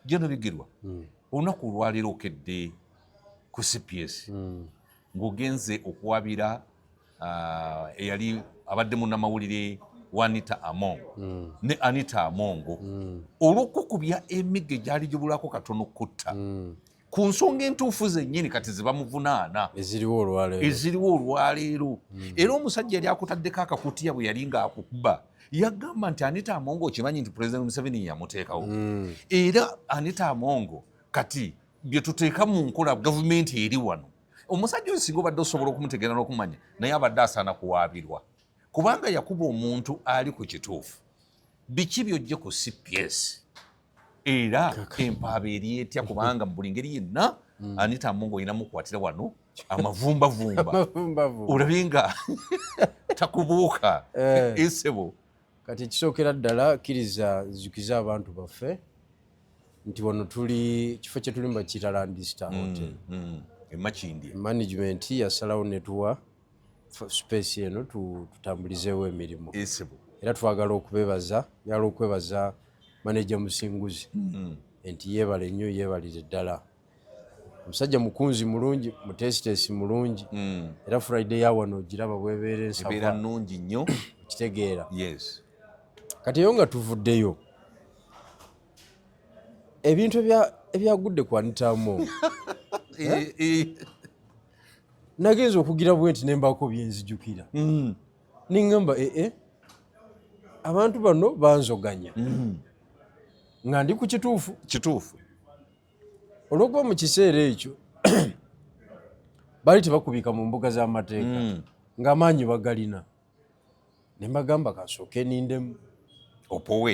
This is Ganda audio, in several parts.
Jeno Bigirwa olunaku olwaleero okedde ku CPS ng'ogenze okuwabira eyali abadde munnamawulire wa Anita Among ne Anita Amongo olw'okukubya emiggo egyali gibulako katono kutta ku nsonga entuufu zennyini kati ze bamuvunaana eziriwo olwaleero era omusajja yali akutaddeko akakutiya bwe yali ng'akukuba yagamba nti Anita Amongo okimanyi nti Pulezidenti Museveni yamuteekawo era Anita Amongo kati bye tuteeka mu nkola gavumenti eri wano omusajja oyo singa obadde osobola okumutegeera n'okumanya naye abadde asaana kuwaabirwa kubanga yakuba omuntu ali ku kituufu biki byojje ku CPS era empaaba eri etya kubanga mu buli ngeri yenna Anita Amongo olina mukwatira wano amavumbavumba olabe nga takubuuka esebo kati ekisookera ddala kkiriza zijukiza abantu baffe nti wano tuli kifo kye tuli mbakiyita Landistar Hotel emakindi management yasalawo netuwa space eno tutambulizeewo emirimu era twagala okwebaza manager Musinguzi nti yeebale nnyo yeebalire ddala omusajja mukunzi mulungi mutesitesi mulungi era Friday ya wano ogiraba bwebeera ensava nnungi nnyo okitegeera kati eyo nga tuvuddeyo ebintu ebyagudde ku Anita Amongo nagenza okugira bwe nti nembaako byenzijukira niŋŋamba abantu bano banzoganya nga ndi ku kituufu olw'okuba mu kiseera ekyo baali tebakubika mu mbuga z'amateeka ng'amaanyi bagalina ne mbagamba kasooke nindemu opowe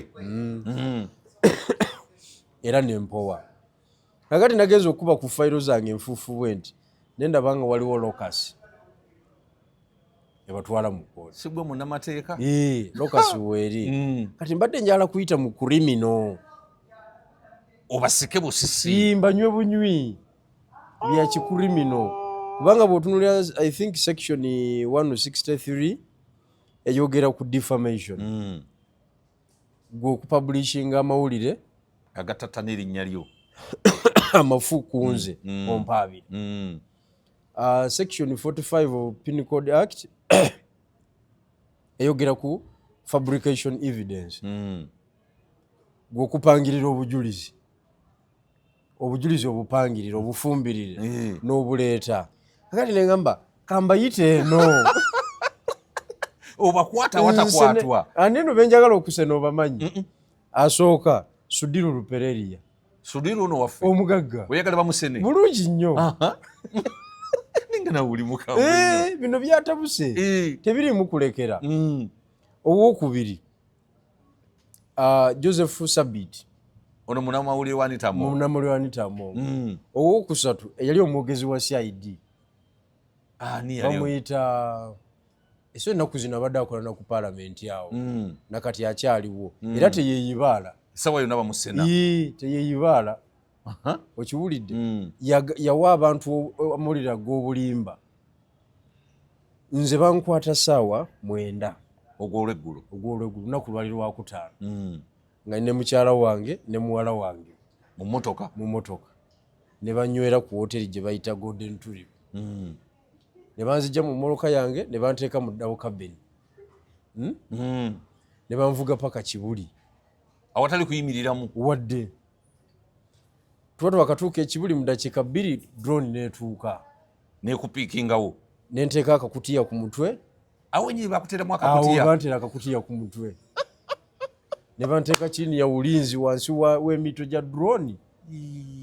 era nempowa kakati nagenza okuba ku fayiro zange enfuufu bwe nti nendaba nga waliwo lokasi ebatwala mu kkooti si gwe munnamateeka lokasi weeri kati mbadde njala kuyita mu kurimino obasike busisi mbanywe bunywi bya kikurimino kubanga bw'otunulira I think section 163 eyogera ku defamation gwe okupublishinga amawulire agattata n'erinnya lyo amafu ku nze ompaabiri section 45 of Penal Code Act eyogera ku fabrication evidence gwe okupangirira obujulizi obupangirire obufumbirire n'obuleeta kakati neŋŋamba kambayite eno obakwata watakwatwa ani eno benjagala okusena obamanyi asooka Sudiru Lupereria Sudiru ono waffe omugagga oyagala bamusene bulungi nnyo ningana uli mukamu bino byatabuse tebirimu kulekera owookubiri Joseph Sabit ono munnamawulire wa Anita Amongo owookusatu eyali omwogezi wa CID bamuyita eso ennaku zino abadde akola na ku paalamenti awo nakati akyaliwo era teyeeyibaala sawa yonna bamusena teyeeyibaala okiwulidde yawa abantu amawulire g'obulimba nze bankwata saawa 9 ogw'olweggulo lunaku lwali lwakutaano nga ne mukyala wange ne muwala wange mu motoka ne banywera ku woteri gye bayita Golden Tulip ne banzijja mu mmotoka yange ne banteeka mu ddawo kabeni ne banvuga paka Kibuli awatali kuyimiriramu wadde tuba twakatuuka ekibuli mu dakiika 2 drone neetuuka nekupiikingawo nenteeka akakutiya ku mutwe awo nyiri bakuteeramu akakutiya awo banteera akakutiya ku mutwe ne banteeka chini ya ulinzi wansi w'emito gya drone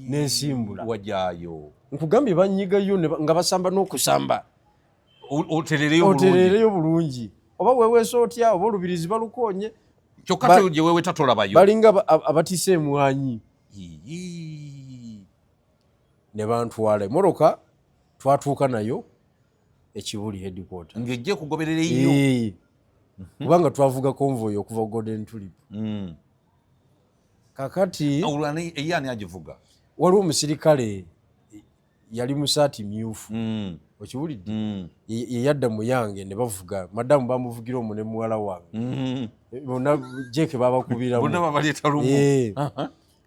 nensimbula wajaayo nkugambye banyigayo nga basamba n'okusamba oterereyo bulungi oba weweesa otya oba olubirizi balukoonye kyokka gye wewe tatolabayo balinga abatise emwanyi ne bantwala emmotoka twatuuka nayo ekibuli headquarter ng'ejje kugoberera eyo kubanga twavuga convoy okuva Golden Tulip kakati ye ani agivuga waliwo omusirikale yali mu saati myufu okiwulidde yeyadda mu yange ne bavuga madamu bamuvugira omwo ne muwala wange bonna jeke babakubiramu bonna babaleeta lumu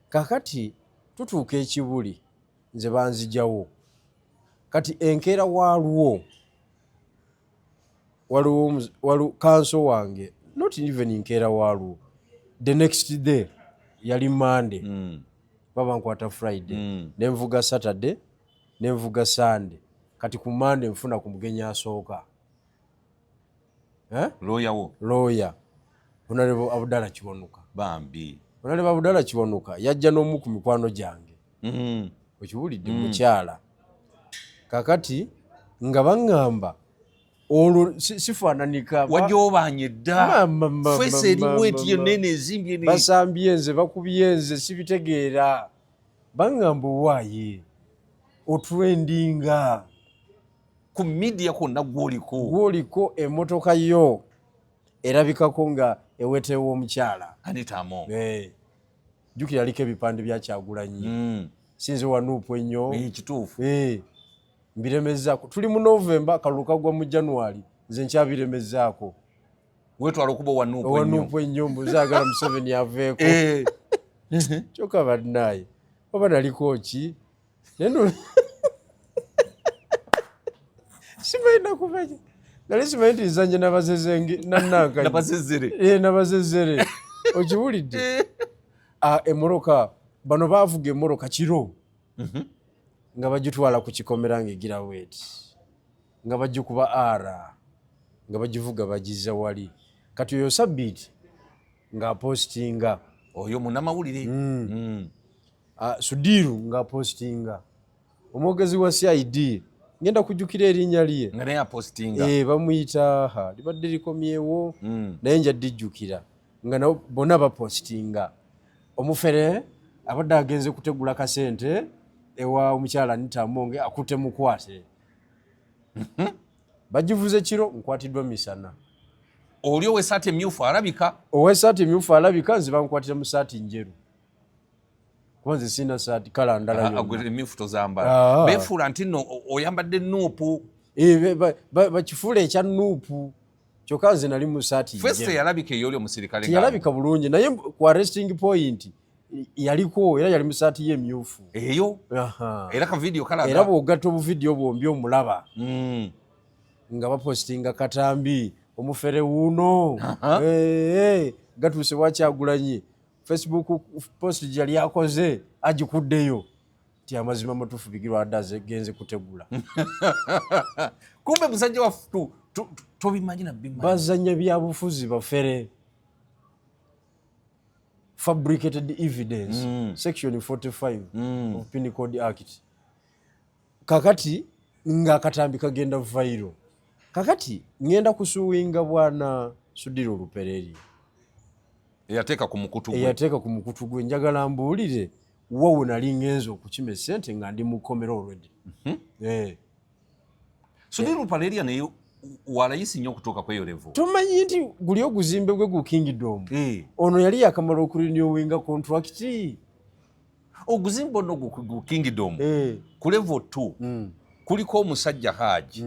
kakati tutuuka ekibuli nze banzijawo kati enkeera waliwo kanso wange not even nkeera waalwo the next day yali Monday baba nkwata Friday nenvuga Saturday nenvuga Sunday kati ku Monday nfuna ku mugenya asooka lawyer Honorable Abdallah Kiwanuka bambi Honorable Abdallah Kiwanuka yajja n'omu ku mikwano gyange okiwulidde mukyala kakati nga baŋŋamba olwo sifaananika wajja obanye dda fesi eriwo eti yonnene ezimbye basambye nze bakubye nze sibitegeera baŋŋamba owaaye otrendinga ku media kwonna gwoliko emmotoka yo erabikako nga eweteewo omukyala Anita Among jjukira aliko ebipande bya Kyagulanyi sinze wanuupu ennyo kituufu mbiremezaako tuli mu November akalulu kagwa mu January nze nkyabiremezaako wetwala okuba wanuupu ennyo mbuzaagala Museveni aveeko kyokka bannaye oba naliko ki simaina kumanya nali simanyi nti nzanje nabazezere okiwulidde emmoroka bano baavuga emmoroka kiro nga bagitwala ku kikomera ng'egira weeti nga bagikuba nga bagivuga bagiza wali kati oyo sabbiiti ng'apostinga oyo munnamawulire Sudiru ng'apostinga omwogezi wa CID ngenda kujjukira erinnya lye nga naye apostinga bamuyita libadde likomyewo naye nja dijjukira nga nabo bonna bapostinga omufere abadde agenze kutegula kasente ewa omukyala Anita Among akutte mukwate bagivuze kiro nkwatiddwa misana oli ow'essaati emyufu alabika nze bankwatira mu saati njeru kuba nze sina saati kala ndala emyufu tozambala beefuula nti nno oyambadde nuupu bakifuula ekya nuupu kyokka nze nali mu saati feste yalabika ey'oli omusirikale yalabika bulungi naye ku arresting point yaliko era yali mu saati y'emyufu eyo era ka video kalaga era bw'ogatta obuvidiyo bwombi omulaba nga bapostinga katambi omufere wuuno gatuuse wa Kyagulanyi Facebook post gyali akoze agikuddeyo ti amazima matuufu bigirwa adda genze kutegula kumbe musajja waffe tobimanyi nabbimanyi bazanya byabufuzi bafere fabricated evidence section 45 of Penal Code Act kakati nga akatambi kagenda viral kakati ngenda kusuwinga bwana Sudiru Lupereri eyateeka ku mukutu gwe njagala mbuulire wowe nali ngenza okukima essente nga ndi mu kkomero already Sudiru Lupereri naye walayisi nnyo okutuuka kweyo level tomanyi nti guli oguzimbe gwe gu Kingdom ono yali yakamala okurenewinga contract oguzimbe ono gu Kingdom ku level 2 kuliko omusajja Haji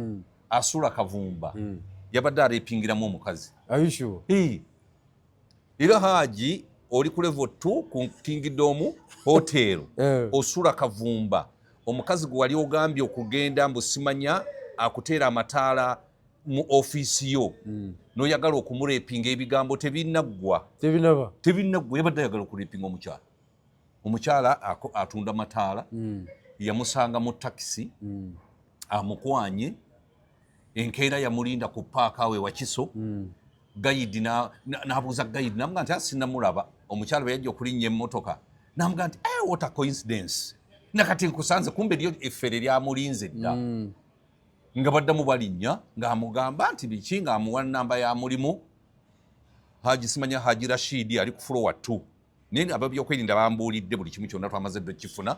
asula Kavumba yabadde alepingiramu omukazi ayisho era Haji oli ku level 2 ku Kingdom hotel osula Kavumba omukazi gwe wali ogambye okugenda mbu simanya akuteera amataala mu ofiisi yo n'oyagala okumulepinga ebigambo tebinaggwa yabadde ayagala okulepinga omukyala atunda mataala yamusanga mu takisi amukwanye enkeera yamulinda ku paaka awe Wakiso gayidi n'abuuza gayidi namuga nti sinamulaba omukyala bwe yajja okulinnya emmotoka namuga nti what a coincidence nakati nkusanze kumbe lyo effere lyamulinze dda nga baddamu balinnya ng'amugamba nti biki ng'amuwa namba ya mulimu Haji simanya Haji Rashidi ali ku floor 2 naye ababyokwerinda bambuulidde buli kimu kyonna twamaze dde kifuna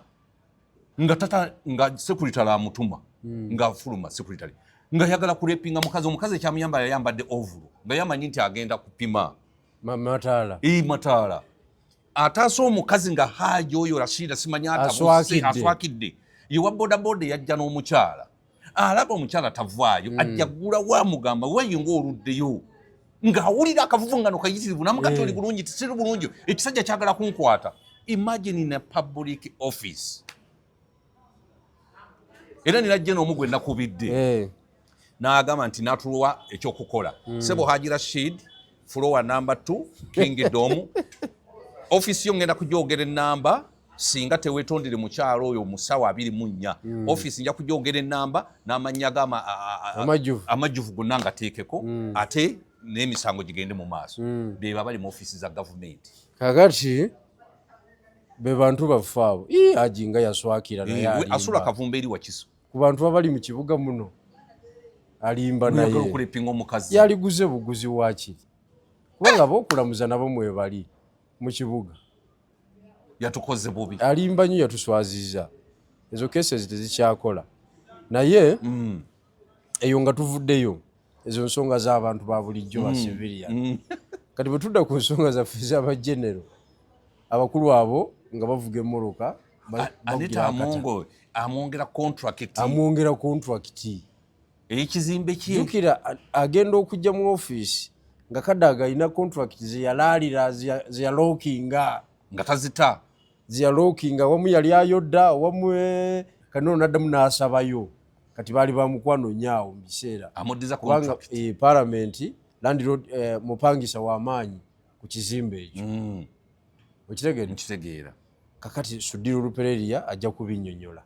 nga secretary amutuma ng'afuluma secretary nga yagala kulepinga omukazi ekyamuyamba yayambadde ovulu nga yamanyi nti agenda kupima mataala ataasa omukazi nga Haji oyo Rashida simanya aswakidde yewa bodaboda yajja n'omukyala alaba omukyala tavaayo ajja ggula wamugamba weeyo ng'oluddeyo ng'awulira akavuvungano kayitirivu namugati oli bulungi tisiri bulungi ekisajja kyagala kunkwata imagine in a public office era nirajja n'omugwe nakubidde n'agamba nti natuwa ekyokukola Sebo Haji Rashid floor number 2 Kingdom office yo ngenda kujogera enamba singa tewetondere mukyalo oyo musawa 24 office nja kujogera enamba n'amanya gama amajuvu gonna ngateekeko ate n'emisango gigende mu maaso beba bali mu office za government kakati be bantu bafaabo ajinga yaswakira naye asula kavumba eri wakiso ku bantu abali mu kibuga muno alimba naye okulipinga omukazi yaliguze buguzi wakiri kubanga bokulamuza nabo mwebali mu kibuga yatukoze bubi alimba nnyo yatuswaziza ezo cases tezikyakola naye eyo nga tuvuddeyo ezo nsonga z'abantu ba bulijjo ba civilian kati bwe tudda ku nsonga zaffe z'abagenero abakulu abo nga bavuga emmoloka Anita amwongera contract ekizimbe kye jukira agenda okujja mu office nga Kadaga alina contract zeyalaalira zeyalookinga nga tazita zeyalookinga wamu yali ayodda wamu kanono naddamu n'asabayo kati baali bamukwano nyaawo mu biseera amuddiza contract parliament landlord mupangisa w'amaanyi ku kizimbe ekyo okitegeera kakati Sudiru Lupereria ajja kubinnyonnyola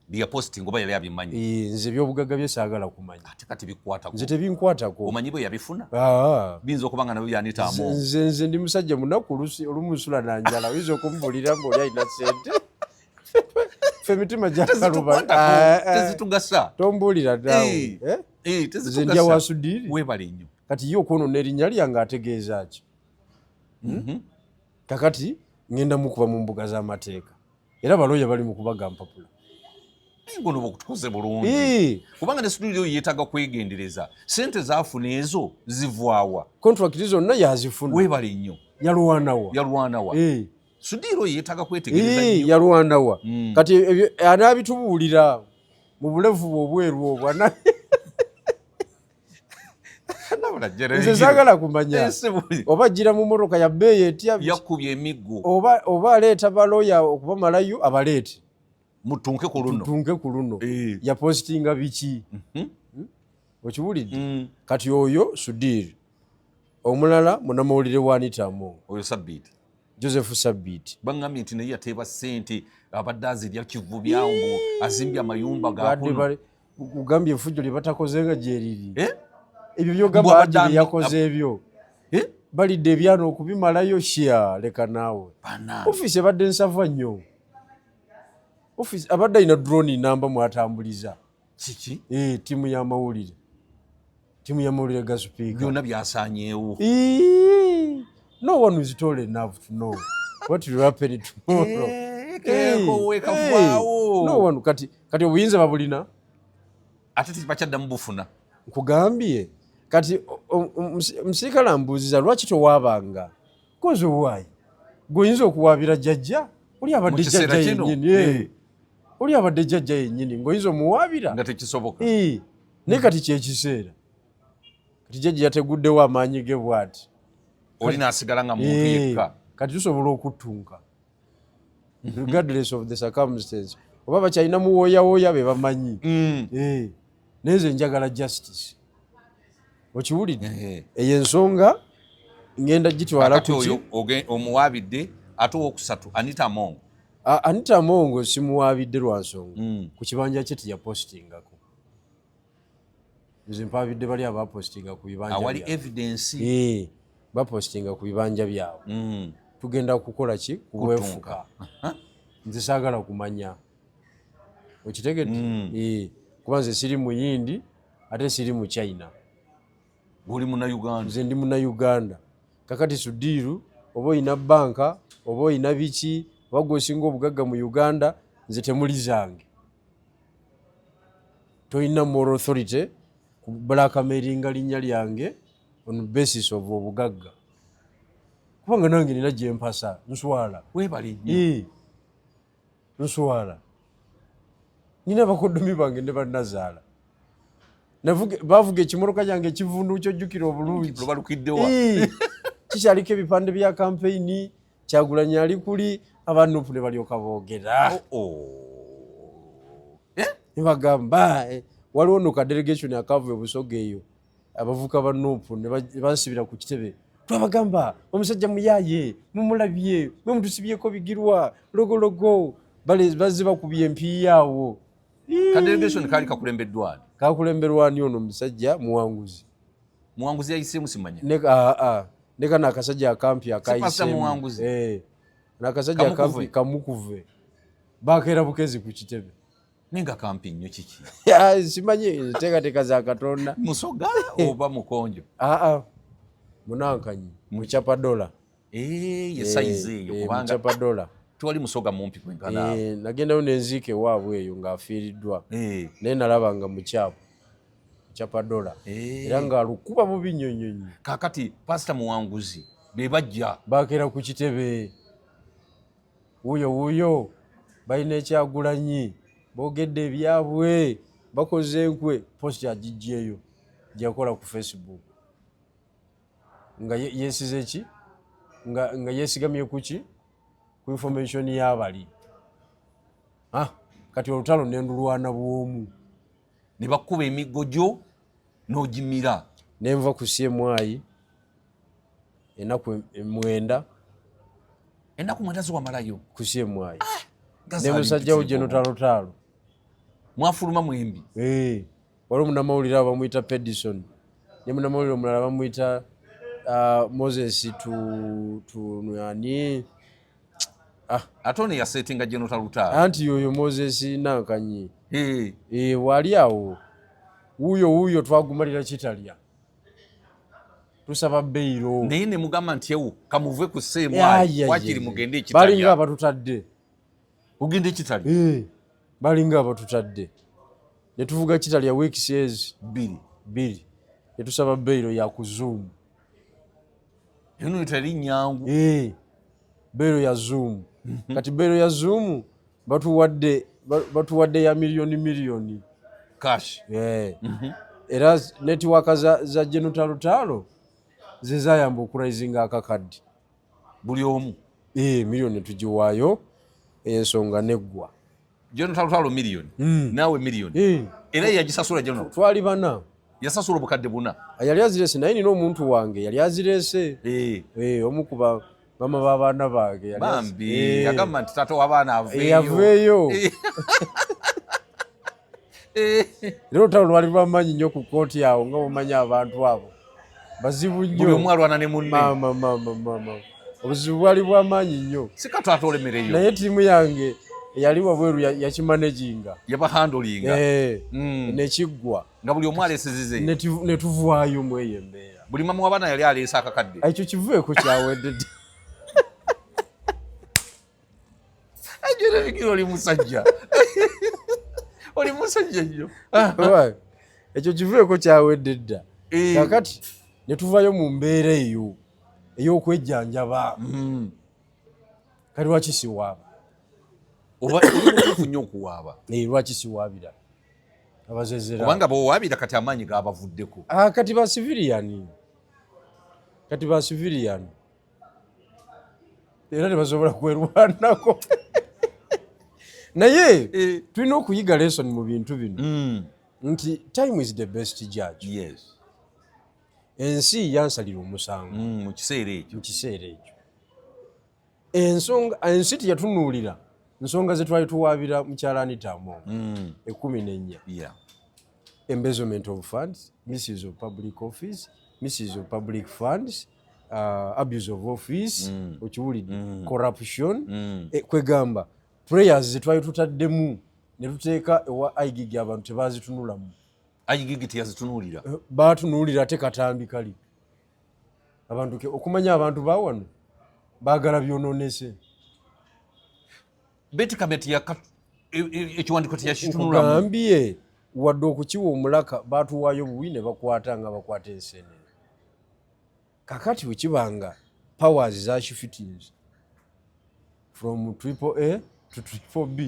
bya posting oba yali abimanyi nze by'obugagga bye saagala kumanya ate kati bikwatako nze tebinkwatako omanyi bwe yabifuna binza okubanga nabyo byanita amu nze ndi musajja munaku olumusula nanjala oyinza okumubulira mbu oli alina sente fe emitima tezitugasa tombuulira ddawe nze ndya wa Sudiri weebale nnyo kati ye okwonoona erinnya lyange ategeeza ki kakati ngenda mukuba mu mbuga z'amateeka era balooya bali mu kubaga mpapula ngono bokutukoze bulungi kubanga ne studio yeetaga kwegendereza sente zaafuna ezo zivwawa contract zonna yazifuna weebale nnyo yalwanawa Sudiro yeetaga kwetegereza nnyo yalwanawa kati anaabitubuulira mu bulevu obweru obwo nze saagala kumanya oba ajjira mu mmotoka ya bbeeyi etya yakubye emiggo oba aleeta balooya okubamalayo abaleete mutunke ku luno yapositinga biki okiwulidde kati oyo Sudiri omulala munamawulire wa Anita Among oyo Sabbiiti Joseph Sabbiiti bangambye nti naye yateeba ssente abadde azirya kivu byambu azimbye amayumba gakuno kugambye enfujjo lye batakozenga gyeriri ebyo byogamba Haji bye yakoze ebyo balidde ebyana okubimalayo shya leka naawe ofiisi ebadde nsava nnyo office abadde alina drone namba mwatambuliza kiki timu y'amawulire ga speaker byonna byasaanyeewo no one is told enough to know what will happen tomorrow no one kati obuyinza babulina ate tebakyaddamu bufuna nkugambye kati musirikale ambuuziza lwaki towaabanga koze owaayi gweoyinza okuwaabira jjajja oli abadde jjajja yennyini oli abadde jjajja yennyini ng'oyinza omuwaabira nga tekisoboka naye kati kyekiseera kati jjajja yateguddewo amaanyi ge bw'ati oli naasigala nga muntu yekka kati tusobola okuttunka regardless of the circumstance oba bakyalina muwooyawooya be bamanyi naye nze njagala justice okiwulidde eyo ensonga ngenda gitwala kuki omuwaabidde ate owokusatu Anita Among Anita Among simuwaabidde lwa nsonga ku kibanja kye teyapositingako nze mpaabidde bali abapositinga ku bibanja awali evidence bapositinga ku bibanja byabwe tugenda kukola ki kubwefuka nze saagala kumanya okitegedde kuba nze siri muyindi ate siri mu China oli munnauganda nze ndi munnauganda kakati Sudiru oba oyina banka oba oyina biki oba gweosinga obugagga mu Uganda nze temuli zange toyina moral authority ku blackmailinga linnya lyange on basis of obugagga kubanga nange nina gyempasa nswala webali nswala nina bakoddomi bange ne bannazaala bavuga ekimoloka kyange ekivundu kyojjukira obulungi lubalukiddewa kikyaliko ebipande bya kampeyini Kyagulanyi ali kuli abanupu ne balyoka boogera ne bagamba waliwo no ka delegation akava e Busoga eyo abavuka ba Nuupu ne bansibira ku kitebe twabagamba omusajja muyaaye mumulabye mwe mutusibyeko bigirwa logologo bazze bakubye empiiya awo ka delegation kali kakulembeddwa kakulemberwani ono omusajja muwanguzi yayiseemu simanya ne kana akasajja akampi akayiseemu n'akasajja akampi kamukuve bakeera bukezi ku kitebe nenga kampi nnyo kiki simanyi enteekateeka za Katonda Musoga oba Mukonjo Munankanyi Muchapadola ye size eyo kubanga Muchapadola twali Musoga mumpi kwenkana nagendayo nenziike waabwe eyo ng'afiiriddwa naye nalaba nga Muchapadola era ng'alukuba mu binnyonnyonyi kaakati Pastor Muwanguzi be bajja bakeera ku kitebe wuuyo balina Ekyagulanyi boogedde ebyabwe bakoze enkwe posti agijjeeyo gyakola ku Facebook nga yesize ki nga yesigamye kuki ku information y'abali kati olutalo nendulwana bw'omu ne bakuba emigojo n'ogimira nenva ku CMI enaku 9 ziwamalayo ku CMI ne musajjawo General mwafuluma mwembi waliwo munnamawulire abamuyita Pedison ne munnamawulire omulala bamuyita Moses tunani ate ono yasetinga General Lutalo anti yoyo Moses Nankanyi wali awo wuuyo twagumalira kitalya tusaba bbeiro naye ne mugamba nti ewo kamuve ku CMI wakiri mugende ekitalya balinga abatutadde ugende ekitalya balinga abatutadde ne tuvuga kitalya weeks ezi 2 ne tusaba bbeiro ya ku Zoom eno etali nyangu bbeiro ya Zoom kati bbeiro ya Zoom batuwadde ya miliyoni cash era netiwaka za General Lutalo ze zayamba okurayizinga akakaddi buli omu miliyoni tugiwaayo ensonga neggwa General Lutalo miliyoni naawe miliyoni era yagisasula General twali bana yasasula obukadde buna yali azirese naye nina omuntu wange yali azirese omukuba mama b'abaana bange bambi yagamba nti taata w'abaana aveeyo era olutalo lwali lwamaanyi nnyo ku kooti awo nga mumanyi abantu abo bazibu nnyo buli omu alwana ne munne mama obuzibu bwali bwamaanyi nnyo si katwata olemereyo naye ttiimu yange eyali wabweru yakimanaginga yabahandolinga nekiggwa nga buli omu aleesizize ne tuvaayo mu eyo embeera buli mama w'abaana yali aleesa akakadde ekyo kivueko kyaweddedde ajerebikira oli musajja oli musajja nnyo ekyo kivueko kyawedde dda kakati ne tuvayo mu mbeera eyo ey'okwejjanjaba kali lwaki siwaaba oba oli nnyo okuwaaba lwaki siwaabira abazezera obanga bwowaabira kati amaanyi gaabavuddeko kati ba civilian era tebasobola kwerwanako naye tulina okuyiga lesson mu bintu bino nti time is the best judge. Ensi yansalira omusango mu kiseera ekyo ensi teyatunuulira nsonga ze twali tuwaabira mukyalaani Tamo 14 embezzlement of funds, misuse of public office, misuse of public funds, abuse of office, okiwulidde corruption, kwegamba prayers ze twali tutaddemu ne tuteeka ewa igigi abantu tebazitunulamu. igigi teyazitunuulira batunuulira ate katambi kali abantu okumanya abantu bawano baagala byonoonese Betty Kameti ekiwandiiko teyakitunulamu gambye wadde okukiwa omulaka batuwaayo buwi ne bakwata nga bakwata ensenene kakati wekibanga powers za shifitings from AAA to BBB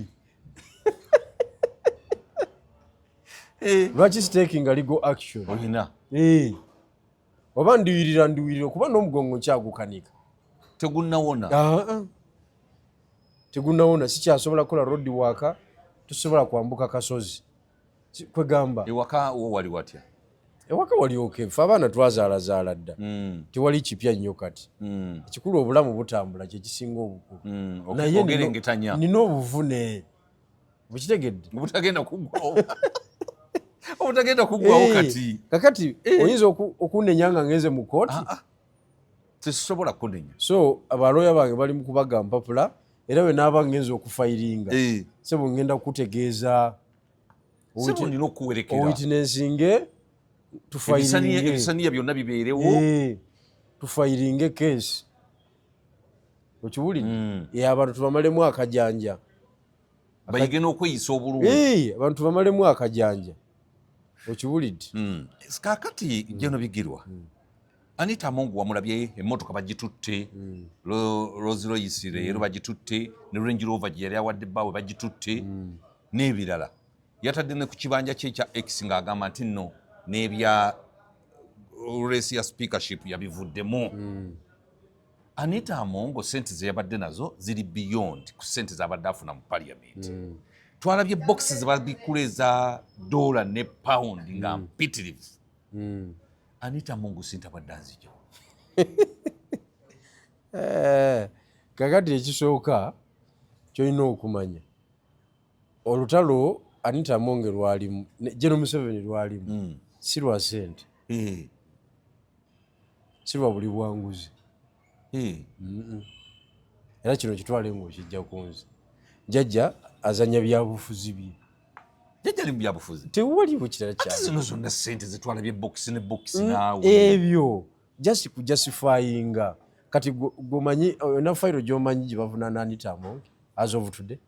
lwaki taking a legal action olina oba ndiwirira kuba n'omugongo nkyagukanika tegunnawona tegunnawona sikyasobola kukola road work tusobola kwambuka kasozi kwegamba ewaka wo wali watya ewaka wali okay fe abaana twazaalazaala dda tewali kipya nnyo kati ekikulu obulamu butambula kyekisinga obukulu naye nina obuvune bukitegedde obutagenda kuggwawo kati kakati oyinza okunenya nga ngenze mu kooti tesobola kunenya so abalooya bange bali mu kubaga mpapula era bwe naaba ngenza okufayiringa sebo ngenda kukutegeeza nina okuwerekera owitnessinge ebisaniya byonna bibeerewo tufayiringe keesi okiwulidde abantu tubamalemu akajanja bayige n'okweyisa obulungi abantu tubamalemu akajanja okiwulidde kaakati Jeno Bigirwa Anita Amongo wamulabye emmotoka bagitutte Rolls Royce leero bagitutte ne Range Rover gye yali awadde bbaawe bagitutte n'ebirala yatadde ne ku kibanja kye ekya X ng'agamba nti nno n'ebya race ya speakership yabivuddemu Anita Amongo sente ze yabadde nazo ziri beyond ku sente z'abadde afuna mu parliament twalabye boxes babikula eza $1 ne pound nga mpitirivu Anita Amongo sente abadde azijja kakati ekisooka kyolina okumanya olutalo Anita Amongo lwalimu General Museveni lwalimu si lwa sente si lwa buli bwanguzi era kino kitwale ng'okijja ku nze jjajja azanya byabufuzi bye jjajja ali mu byabufuzi tewaliwo kirala ate zino zonna sente zetwala byebokisi ne bokisi naawe ebyo just kujustifyinga kati gomanyi na fayiro gy'omanyi gye bavunaana Anita Amongo as of today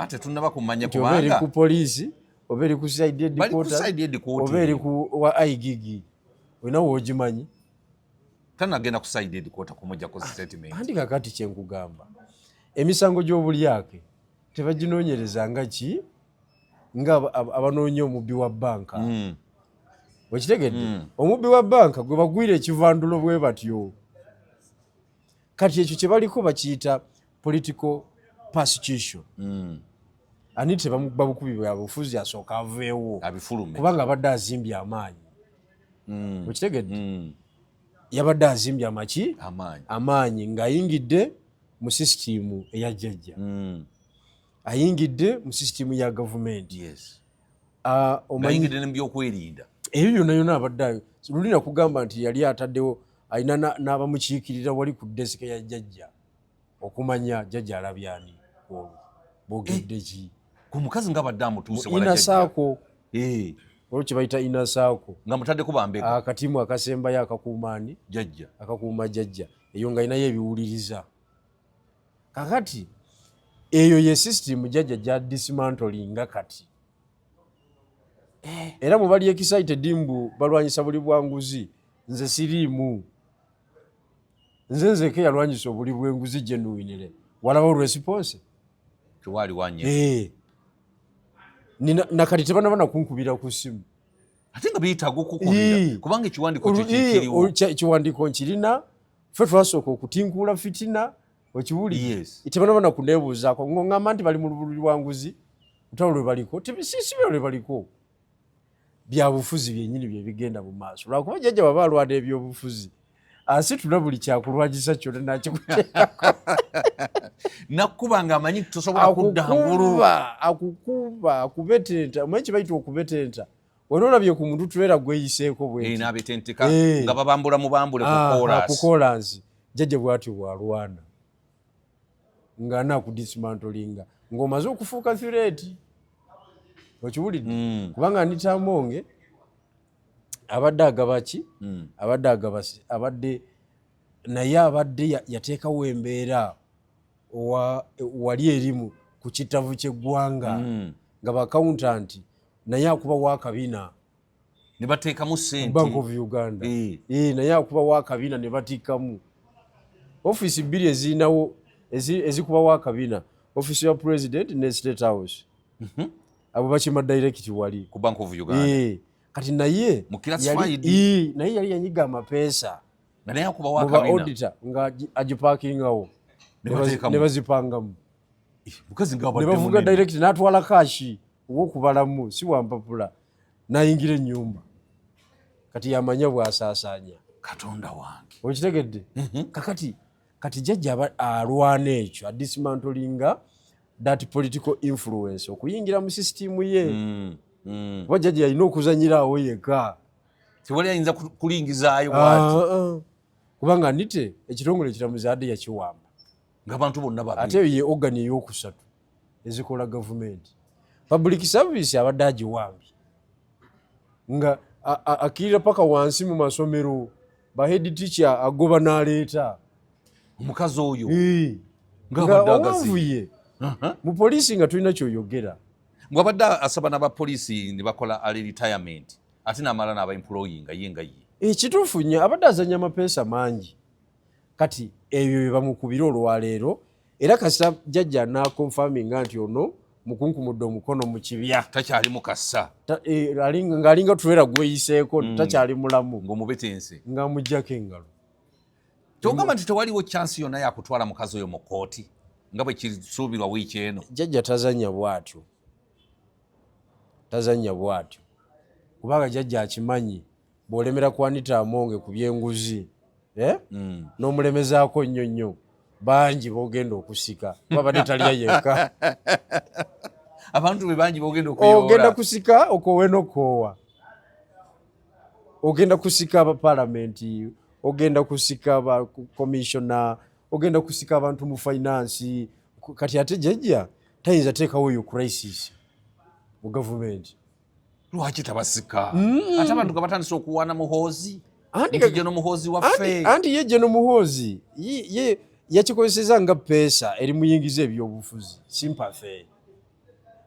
tetunnaba kumanya kubanga oba eri ku poliisi oba eri ku side headquarters oba eri ku wa igigi olina woogimanyi tanagenda ku side headquarters kumujjako statement andi kakati kyenkugamba emisango gy'obulyake tebaginoonyereza nga ki nga abanoonya omubbi wa banka wekitegedde omubbi wa banka gwe bagwira ekivandulo bwe batyo kati ekyo kye baliko bakiyita political persecution Anita babukubi bwa bufuzi asooka aveewo kubanga abadde azimbye amaanyi wekitegedde yabadde azimbye amaanyi ng'ayingidde mu sisitimu eya jjajja ayingidde mu sisitimu ya gavumenti ayingidde nebyokwerinda ebyo byonna yonna abadde luli nakugamba nti yali ataddewo alina n'abamukiikirira wali ku desika ya jjajja okumanya jjajja alabyani bogedde ki ku mukazi ng'abadde amutuuse inasaako olwo kye bayita inasaako nga mutaddeko bambeko akatimu akasembayo akakuumaani jjajja akakuuma jjajja eyo nga alinayo ebiwuliriza kakati eyo ye sisitimu jjajja gya dismantlinga kati era mu bali excited mbu balwanyisa buli bwanguzi nze siriimu nzeke yalwanyisa obuli bwenguzi genuinire walaba olwesiponse tewali wanye nakati tebanabana kunkubira ku ssimu ate nga biyitaga okukubira kubanga ekiwandiiko kyo kikiriwo ekiwandiiko nkirina ffe twasooka okutinkuula fitina okiwuli tebanabana kuneebuuzaako ng'oŋŋamba nti bali mu lubuli lwanguzi lutalo lwe baliko sibyo lwe baliko byabufuzi byennyini bye bigenda mu maaso lwakuba jjajja baba alwana ebyobufuzi asitula buli kyakulwanyisa kyonna nakikuteekako nakkuba ng'amanyi tosobola kuddangulu akukuba akubetenta omanyi kye bayita okubetenta wena olabye ku muntu tubeera gweyiseeko bwetinaabetenteka nga babambula mubambule ku kolansi jjajja bwatyo bwalwana ng'anaakudismantolinga ng'omaze okufuuka threat okiwulidde kubanga Anita Amongo abadde agabaki abadde naye abadde yateekawo embeera wali erimu ku kitavu ky'eggwanga nga bakawuntanti naye akuba wakabina ne bateekamu sente Bank of Uganda naye akuba wakabina ne batikkamu ofiisi bbiri ezirinawo ezikuba wakabina ofiisi ya president ne state house abo bakima direct wali ku Bank of Uganda kati naye yali yali yanyiga amapeesa naye akuba muba wakabina auditor nga agipakingawo ne bazipangamu mukazi nga ne abadde bavuga munene. direct n'atwala kashi ow'okubalamu si wampapula n'ayingira ennyumba kati yamanya bw'asaasaanya Katonda wange okitegedde kati jjajja alwana ekyo adismantolinga that political influence okuyingira mu sisitimu ye kuba jjajja yalina okuzanyira awo yekka tewali ayinza kulingizaayo bwati kubanga nite ekitongole ekiramuzi adde yakiwamba ng'abantu bonna babi ate ye ogani eyokusatu ezikola gavumenti public service abadde agiwambye nga akirira paka wansi mu masomero bahead teacher agoba n'aleeta omukazi oyo nga owanvuye mu poliisi nga tulina kyoyogera ng'abadde asaba n'abapoliisi ne bakola ali retirement ate n'amala n'abaemployi nga ye ekituufu nnyo abadde azanya amapeesa mangi kati ebyo bye bamukubira olwaleero era kasita jjajja n'akonfaminga nti ono mukunkumudde omukono mu kibya takyali mukassa ng'alinga tuwera gweyiseeko takyali mulamu ng'omubetense ng'amuggyako engalo kyogamba nti tewaliwo chansi yonna yakutwala mukazi oyo mu kooti nga bwe kisuubirwa wiiki eno jjajja tazanya bw'atyo kubanga jjajja akimanyi bw'olemera kwanita amonge ku by'enguzi n'omulemezaako nnyo nnyo bangi b'ogenda okusika babadde talya yekka abantu be bangi b'ogenda okuyoola ogenda kusika okoowe n'okoowa ogenda kusika abapalamenti ogenda kusika abakomishona ogenda kusika abantu mu finance kati ate jjajja tayinza teekawo eyo crisis mu gavumenti lwaki tabasika ate abantu nga batandisa okuwaana muhoozi nti gye n'omuhoozi waffe anti ye gye n'omuhoozi ye yakikozeseza nga peesa erimuyingiza ebyobufuzi sympathy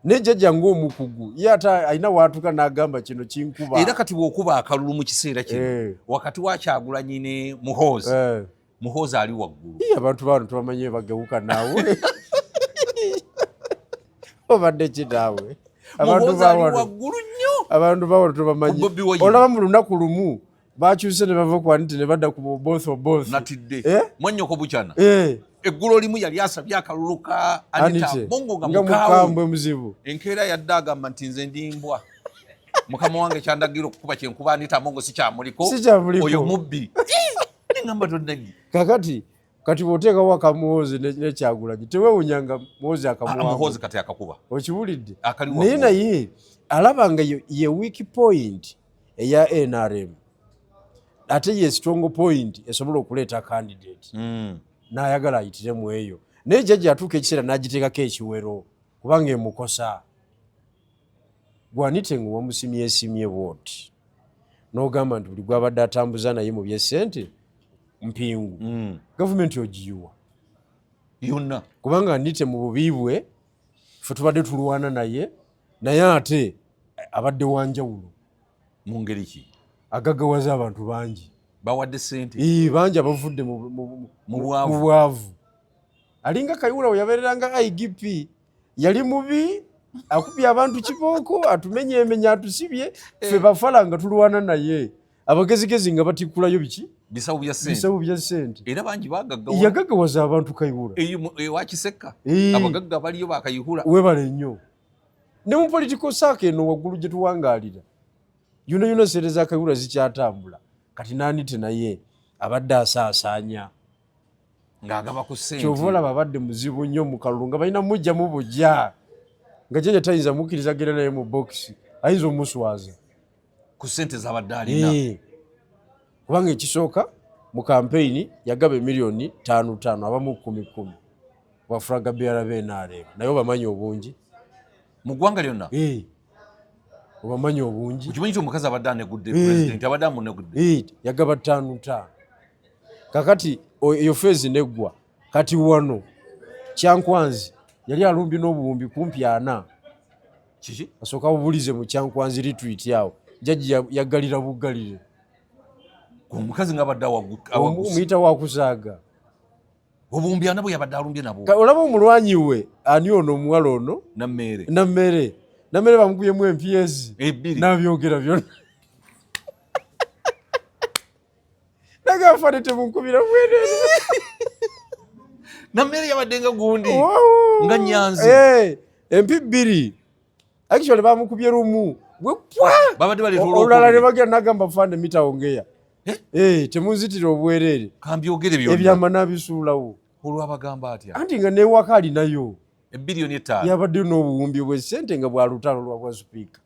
ne jjajja ng'omukugu ye ate alina waatuka n'agamba kino kinkuba era kati bw'okuba akalulu mu kiseera kino wakati wa Kyagulanyi ne muhoozi ali waggulu abantu bano tubamanye bagewuka naawe obadde kinaawe abantu bawano tubamanye olaba mu lunaku lumu bakyuse ne bava kwanite ne badda ku both natidde mwannyoko bukyana eggulo limu yali asabye akalulu ka Anita Bongo nga mukambwe muzibu enkeera yadde agamba nti nze ndimbwa mukama wange kyandagira okukuba kyenkuba Anita Bongo sikyamuliko oyo mubbi ngamba tonnagi kati bw'oteekawo akamuhoozi ne Kyagulanyi tewewunyanga muhoozi akamuhoozi kati akakuba okiwulidde naye alaba nga ye weak point eya NRM ate ye strong point esobola okuleeta candidate n'ayagala ayitiremu eyo naye jjajja atuuka ekiseera n'agiteekako ekiwero kubanga emukosa gwanite nga wamusimyesimye bwoti n'ogamba nti buli gwabadde atambuza naye mu by'essente mpingu gavumenti ogiyiwa yonna kubanga nite mu bubi bwe ffe tubadde tulwana naye ate abadde wanjawulo mu ngeri ki agaggawaza abantu bangi bawadde sente bangi abavudde mu bwavu alinga Kayihura we yabeereranga IGP yali mubi akubye abantu kibooko atumenyeemenya atusibye ffe bafala nga tulwana naye abagezigezi nga batikkulayo biki bisawo bya ssente era bangi yagaggawaza abantu Kayihura ewakisekka abagagga baliyo ba Kayihura webale nnyo ne mu political saaka eno waggulu gye tuwangaalira yona sente za Kayihura zikyatambula kati Nanite naye abadde asaasaanya ng'agaba ku ssente kyova olaba abadde muzibu nnyo mu kalulu nga balina mujjamu bujja nga jjajja tayinza mukkiriza genda naye mu bokisi ayinza omuswaza ku ssente z'abadde alina kubanga ekisooka mu kampeyini yagaba emiliyoni 5 abamu 10 bwafulaga byala b'NRM naye obamanyi obungi mu ggwanga lyonna obamanyi obungi okimanyi omukazi abadde anegudde pulezidenti abadde amunegudde yagaba 5 kakati eyo feezi neggwa kati wano Kyankwanzi yali alumbye n'obuwumbi kumpi 4 kiki asooka bubulize mu Kyankwanzi retweet awo jjajji yaggalira buggalire omukazi ng'abadde omuyita wakusaaga obuwumbi 4 bwe yabadde alumbye nabo olaba omulwanyi we ani ono omuwala ono nammere bamukuyemu MPS n'abyogera byonna nagafane temunkubira bwerere nammere yabadde nga gundi nga Nyanzi empi bbiri actually bamukubye lumu babadde bali olulala ne bagenda nagamba fande mitawongeya temunzitira obwerere kambyogere byonna ebyama nabisuulawo olwabagamba atya anti nga newaka alinayo ebiliyoni 5 yabadde n'obuwumbi bw'essente nga bwa lutalo lwa sipiika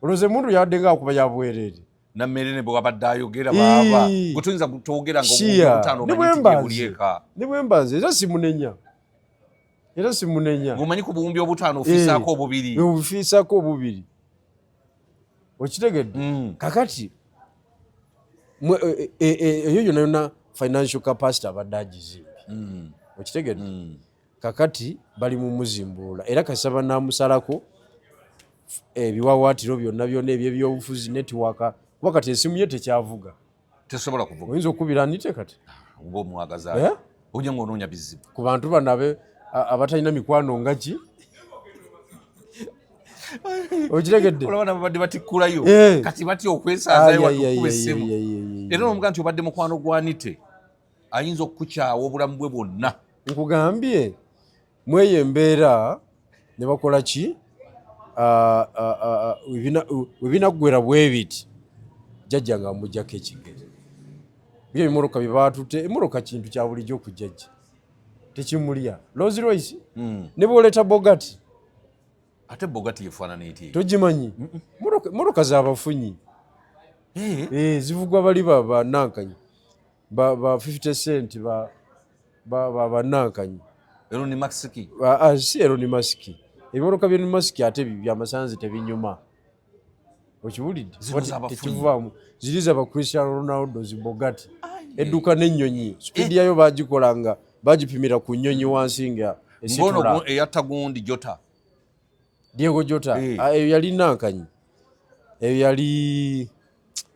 olwoze muntu yabadde nga akuba yabwerere nammere ne bwabadde ayogera baba gutuyinza kutwogera nga ne bwembaze era simunenya ng'omanyi ku buwumbi obutaano obufiisaako obubiri okitegedde kakati eyo yonna yonna financial capacity abadde agizimbye okitegedde kakati bali mu muzimbula era kasaba namusalako ebiwawaatiro byonna byonna ebyebyobufuzi netiwaka kuba kati esimu ye tekyavuga tesobola kuvuga oyinza okubira nite kati oba omwagazayo ojja ng'onoonya bizibu ku bantu bano abatalina mikwano ngaki okitegedde olabana babadde batikkulayo kati batya okwesaazayo okukuba essimu era n'omuga nti obadde mukwano gwanite ayinza okukukyawa obulamu bwe bwonna nkugambye mweyo embeera ne bakola ki webinaggwera bwe biti jjajja nga amujjako ekigere byo ebimoroka bye baatute emoroka kintu kya bulijjo okujjajja tekimulya Rolls Royce ne bwoleeta Bogatti ate Bogatti yefaanana eti togimanyi moroka z'abafunyi zivugwa bali banankanyi ba 50 cent banankanyi Elon Musk si Elon Musk ebimoroka bya Elon Musk ate byamasanzi tebinyuma okiwulidde tekivaamu ziri zaba Cristiano Ronaldo zibogati edduka n'ennyonyi speed yayo bagikolanga bagipimira ku nnyonyi wansi nga ngono eyatta gundi Jota Diego Jota eyo yali nankanyi eyo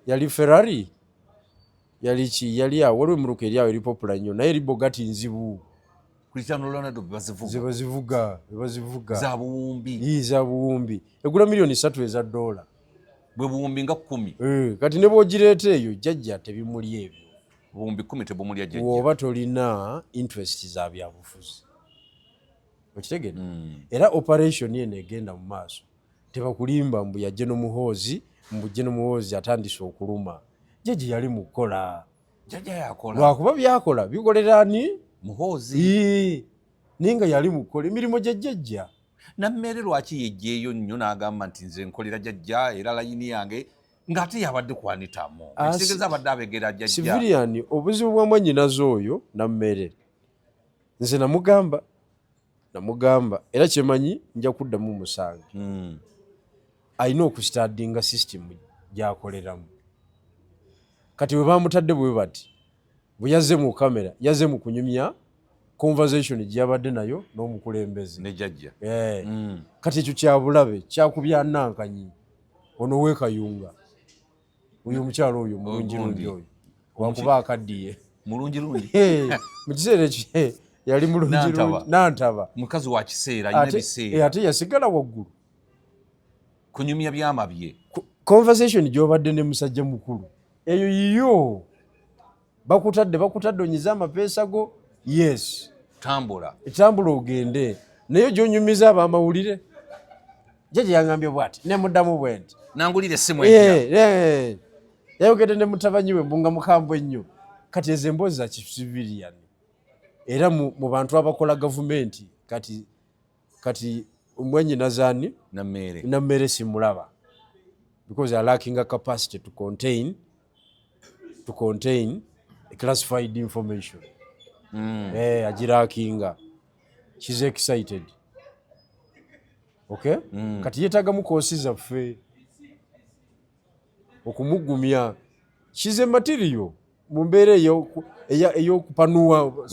yali Ferrari yali awo waliwo emmotoka eri awo eri popular nnyo naye eri Bogatti nzibu Cristiano Ronaldo bebazivuga za buwumbi egula $3 eza $. bwe buwumbi nga 10 kati ne bwogireeta eyo jjajja tebimuli ebyo buwumbi 10 tebumulya jjajja woba tolina interest za byabufuzi okitegedde era operation eno egenda mu maaso tebakulimba mbu yajje n'omuhoozi atandise okuluma jjajja yali mukola jjajja yakola lwakuba byakola bikolera ani muhoozi naye nga yali mukola emirimu gya jjajja nammere lwaki yejjeeyo nnyo n'agamba nti nze nkolera jjajja era layini yange ng'ate yabadde kwanitamu ekitegeeza abadde abegera jjajja civilian obuzibu bwa mwannyinaze oyo nammere nze namugamba era kyemanyi nja kuddamu musange alina okusitadinga system gyakoleramu kati bwe bamutadde bwe bati bwe yazze mu kamera yazze mu kunyumya conversation gyabadde nayo n'omukulembeze ne jjajja kati ekyo kyabulabe kyakubya nankanyi ono weekayunga oyo omukyalo oyo mulungi oyo wakuba akaddiye mulungi mu kiseera ekyo yali mulungi nantaba mukazi wa kiseera alina ebiseera ate yasigala waggulu kunyumya byama bye conversation gy'obadde ne musajja mukulu eyo yiyo bakutadde onyiza amapeesa go yes tambula ogende naye gyonyumiza abamawulire jjajja yangambye bwati nemuddamu bwe nti nangulire essimu yayogedde ne mutabanyi we mbunga mukambwe ennyo kati ezo emboozi za kicivilian era mu bantu abakola gavumenti kati mwennyinazaani nammere simulaba because lacking a capacity to contain classified information agirakinga she's excited okay kati yetagamu koosi zaffe okumugumya she's a material mu mbeera ey'okupanuwa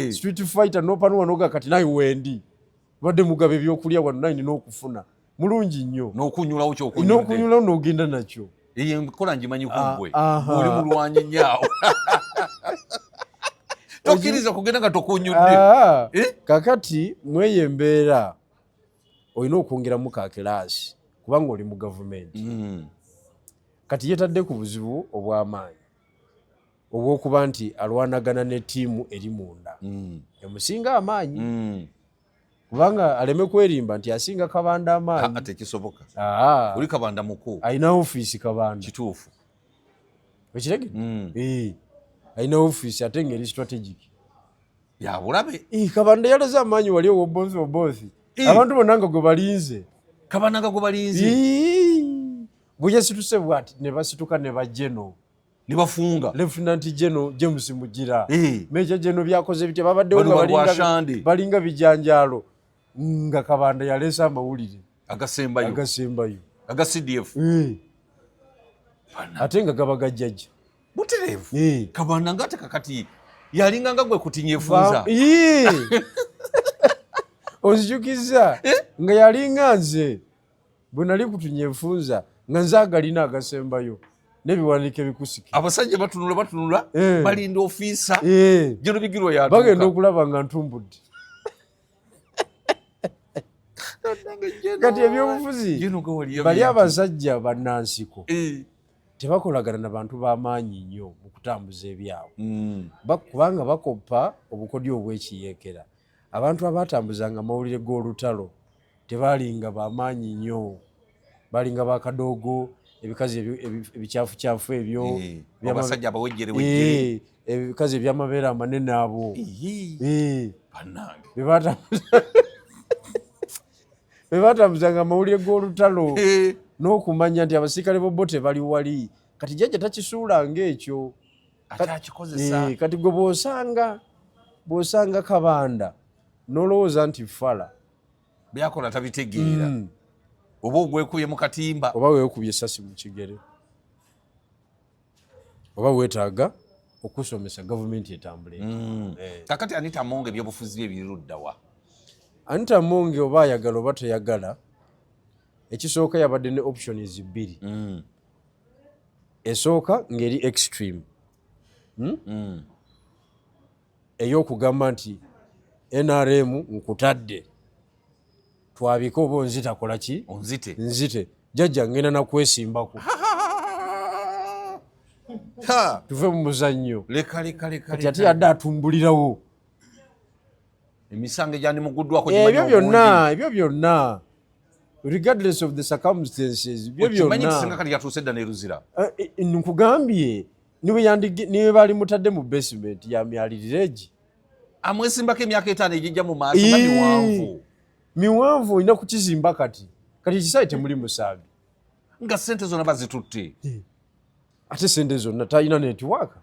street fighter n'opanuwa noga kati naye wendi badde mugaba ebyokulya wano naye nina okufuna mulungi nnyo n'okunyulawo n'ogenda nakyo enkola ngimanyi kugwe oli mulwanyi nnyawo tokkiriza kugenda nga tokunyudde kakati mweyo embeera olina okwongeramu ka kiraasi kubanga oli mu gavumenti kati yetadde ku buzibu obw'amaanyi obw'okuba nti alwanagana ne ttiimu eri munda emusinga amaanyi kubanga aleme kwerimba nti asinga Kabanda amaanyi. Tekisoboka. Oli Kabanda muku alina ofiisi Kabanda. Kituufu. Okirege? Alina ofiisi ate ngeri strategic. Ya bulabe. Kabanda yalaze amaanyi wali obozi. Abantu bonna nga gwe balinze. Kabanda nga gwe balinze. Bwe yasituse bw'ati ne basituka ne bajeno. Ne bafunga. Lieutenant General James Mugira. Major General byakoze bitya babaddewo nga balinga bijanjaalo. Nga Kabanda yaleesa amawulire. Agasembayo. Aga CDF. Ate nga gaba gajjajja. Butereevu. Kabanda ngate kakati yalinga nga gwe kutinyefunza. Ozijukiza nga yalinga nze bwe nali kutinyefunza nga nze agalina agasembayo n'ebiwandiiko ebikusike. Abasajja batunula balinda ofiisa gino bigirwa yatuuka. Bagenda okulaba nga ntumbudde. Kati ebyobufuzi bali abasajja bannansiko tebakolagana na bantu b'amaanyi nnyo mu kutambuza ebyabwe kubanga bakoppa obukodyo obw'ekiyeekera. Abantu abatambuzanga amawulire g'olutalo tebalinga b'amaanyi nnyo, balinga bakadoogo, ebikazi ebicaafucaafu ebyo, abasajja abawejjerewejjere, ebikazi ebyamabeere amanene abo be batambuzanga amawulire g'olutalo n'okumanya nti abasirikale bo tebali wali. Kati jjajja takisuulanga ekyo. Kati gwe bw'osanga Kabanda n'olowooza nti fala byakola tabitegeera oba ogwekubye mu katimba oba weekubye essasi mu kigere oba weetaaga okusomesa gavumenti etambule. Kakati Anita Among ebyobufuzi bye biruddawa? Anita Among oba ayagala oba teyagala, ekisooka yabadde ne options bbiri. Esooka ngeri extreme ey'okugamba nti NRM nkutadde twabika oba onzita kola ki? Nzite jjajja ngenda nakwesimbako tuve mu muzannyo. Kati ate yadde atumbulirawo emisango egyandimuguddwako. Ebyo byonna regardless of the circumstances kati yatuuse edda neruzira. Nkugambye niwe bali mutadde mu basement ya myaliriro egi amwesimbako emyaka 5 egijja mu maaso miwanvu olina kukizimba kati ekisayi temuli musambi nga sente zonna bazitutte. Ate sente zonna talina netiwaaka.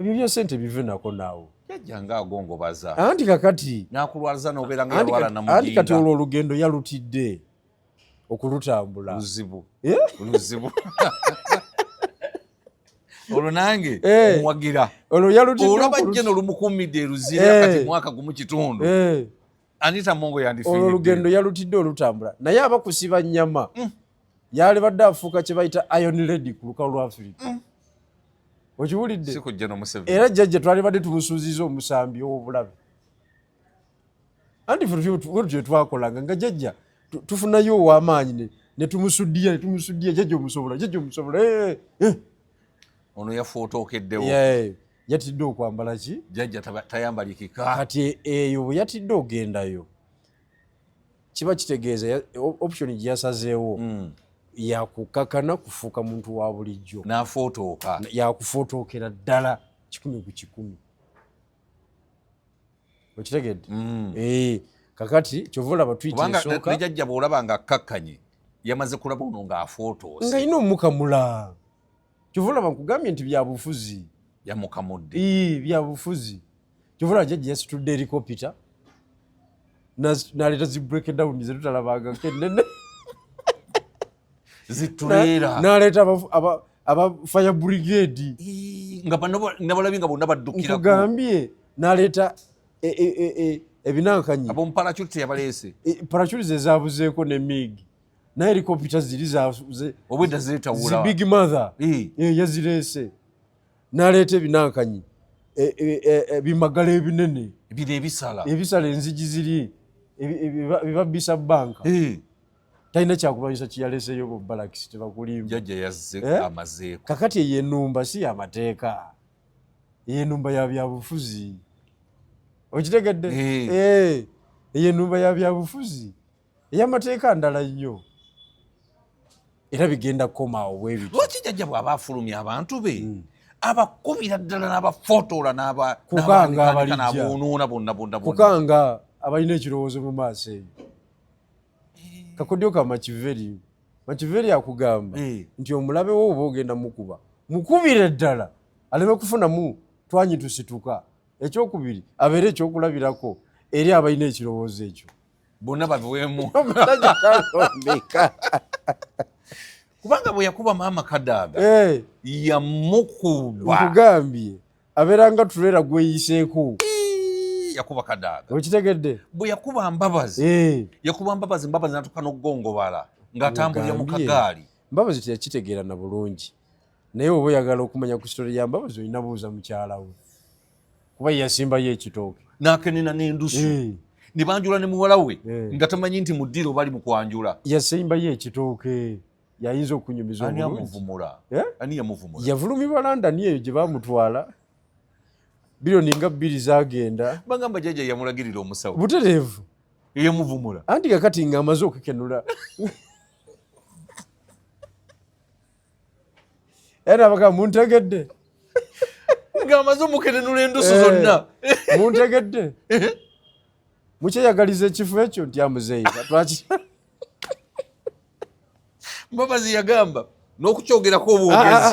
Ebyo bya sente bive nako naawo yajjanga agongobaza anti kakati nakulwaza nobeera nga yalwala namuginda. Anti kati olwo olugendo yalutidde okulutambula luzibu olwo nange muwagira olaba jjeno lumukumidde eruzira kati mwaka gumu kitundu. Anita Among yandifiiridde olwo olugendo yalutidde olutambula naye abakusiba nnyama yali badde afuuka kye bayita iron lady ku lukalu lwa Africa. Okiwulidde? Era jjajja twali badde tumusuuziza omusambi ow'obulabe. Anti ffe twakolanga nga jjajja tufunayo ow'amaanyi ne tumusuddiya jjajja omusobola. Ono yafootokeddewo yatidde okwambala ki? Jjajja tayambalikika. Kati eyo bwe yatidde ogendayo kiba kitegeeza option gye yasazeewo yakukakana kufuuka muntu wa bulijjo n'afootooka yakufotookera ddala 100 ku 100. Okitegedde? Kakati kyova olaba twita esooka ne jjajja bw'olaba nga akkakkanye yamaze kulaba ono ng'afootoose ng'alina omukamula. Kyova olaba nkugambye nti byabufuzi yamukamudde. Byabufuzi. Kyova olaba jjajja yasitudde helicopter n'aleeta zi breakdown ze tutalabangako ennene zituleera n'aleeta aba fire brigade nga nabalabi nga bonna baddukirako. Nkugambye n'aleeta ebinankanyi ab'omupalacute yabaleese parachute ze zaabuzeeko ne mig na helicopter ziri zaabuze obwedda zeetawula big mother yazireese n'aleeta ebinankanyi ebimagala ebinene bino ebisala enzigi ziri ebibabisa banka. Talina kyakumanyisa kiyaleeseyo mu balakisi tebakulimba. Jjajja yazze amazeeko. Kakati eyo ennumba si y'amateeka. enumba ya byabufuzi okitegedde enumba ya byabufuzi ey'amateeka ndala nnyo era bigenda kukomaawo bwe bityo. Lwaki jjajja bw'aba afulumya abantu be abakubira ddala n'abafootola n'aboonoona bonna kukanga abalina ekirowoozo mu maaso eyo. Kakodyo ka Makiveri akugamba nti omulabe wo oba ogenda mukuba mukubire ddala aleme kufunamu twanyi tusituka. Ekyokubiri abeere ekyokulabirako eri abalina ekirowoozo ekyo bonna babiweemu kubanga bwe yakuba maama Kadaga yamukuba nkugambye abeeranga tulera gweyiseeko yakuba Kadaga okitegedde. bwe yakuba Mbabazi Mbabazi natuka n'okugongobala ng'atambulira mu kagaali. Mbabazi teyakitegeera na bulungi naye oba oyagala okumanya ku sitori ya Mbabazi olina buuza mukyala we kuba yasimbayo ekitooke n'akenena n'endusu ne banjula ne muwala we nga tamanyi nti mu ddiro bali mu kwanjula. Yasimbayo ekitooke yayinza okunyumiza ani yamuvumula yavulumibwa London eyo gye bamutwala biliyoni nga 2 zagenda. Bagamba jjajja yamulagirira omusawo butereevu yamuvumula anti kakati ng'amaze okukenula era abagamba muntegedde ng'amaze omukenenula endusu zonna muntegedde mukyeyagaliza ekifo ekyo nti amuzeeyiza twaki Mbabazi yagamba n'okukyogerako obwogezi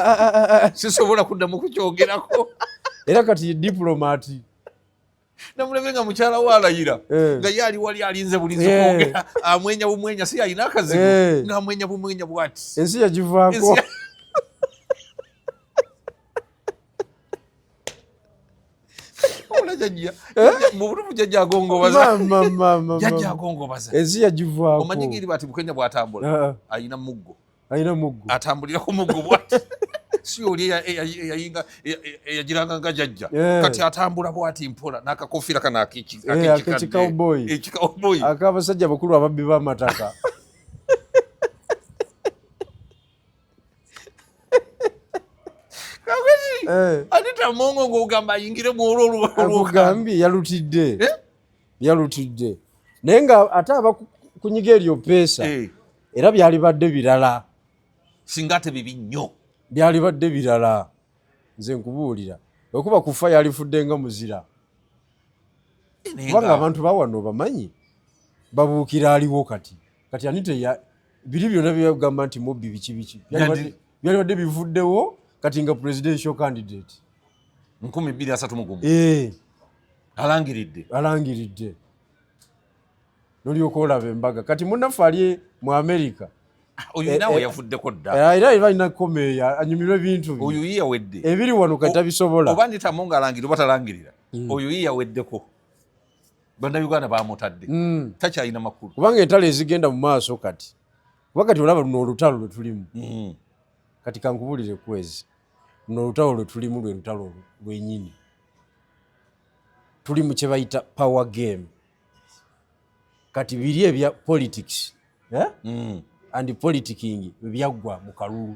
sisobola kuddamu kukyogerako era kati diplomaati namulebe nga mukyala we alayira nga ye ali wali alinze bulinzi kwogera amwenya bumwenya si alina akazigo ng'amwenya bumwenya bwati ensi yagivaako. mubutufu jjajja agongobaza ensi yagivaako. omanyi ngeri bati Bukenya bw'atambula alina muggo atambulira ku muggo bwati si oli eyagiranga nga jjajja kati atambula bwati mpola n'akakofiira kano ak'ekikawboyi ak'abasajja bakulu ababbi b'amataka. Anita Mongo ng'ogamba ayingire mu olw'olugambye yalutidde naye nga ate abakunyiga eryo peesa era byali badde birala singa ate bibi nnyo byali badde birala. Nze nkubuulira okuba kufa yalifudde nga muzira kubanga abantu bawano bamanyi babuukira aliwo kati Anita biri byonna byagamba nti mubbi biki byali badde bivuddewo kati nga presidential candidate 2031 alangiridde nolyoka olaba embaga kati munnaffe ali mu America oyo nawe yavuddeko dda era balina komeeya anyumirwa ebintu oyo yawedde ebiri wano kati tabisobola oba Anita Mongo alangirira oba talangirira oyo yaweddeko bannayuganda bamutadde takyalina makulu kubanga entalo ezigenda mu maaso kati kuba kati olaba luno olutalo lwe tulimu kati kankubulire kwezi luno olutalo lwe tulimu lwe lutalo lwenyini tuli mu kye bayita power game kati biri ebya politics and politicking byaggwa mu kalulu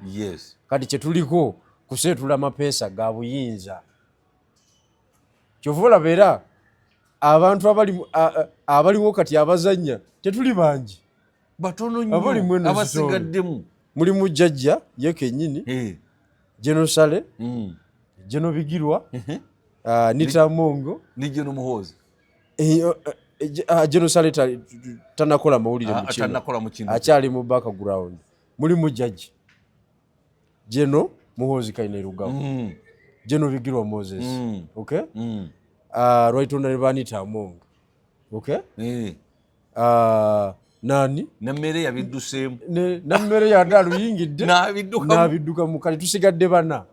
kati kye tuliko kuseetula mapeesa ga buyinza kyova olaba era abantu abaliwo kati abazannya tetuli bangi batono nnyo abasigaddemu mulimu jjajja ye kennyini Genosale Geno Bigirwa Anita Mongo ni Geno Muhoozi Genosale tanakola mawulire mu kino akyali mu background. Mulimu jjajja Geno Muhoozi Kainerugabo Geno Bigirwa Moses okay right honorable Anita Mongo okay nani nammere yabidduseemu nammere yadaluyingidde n'abidduka mu kati tusigadde bana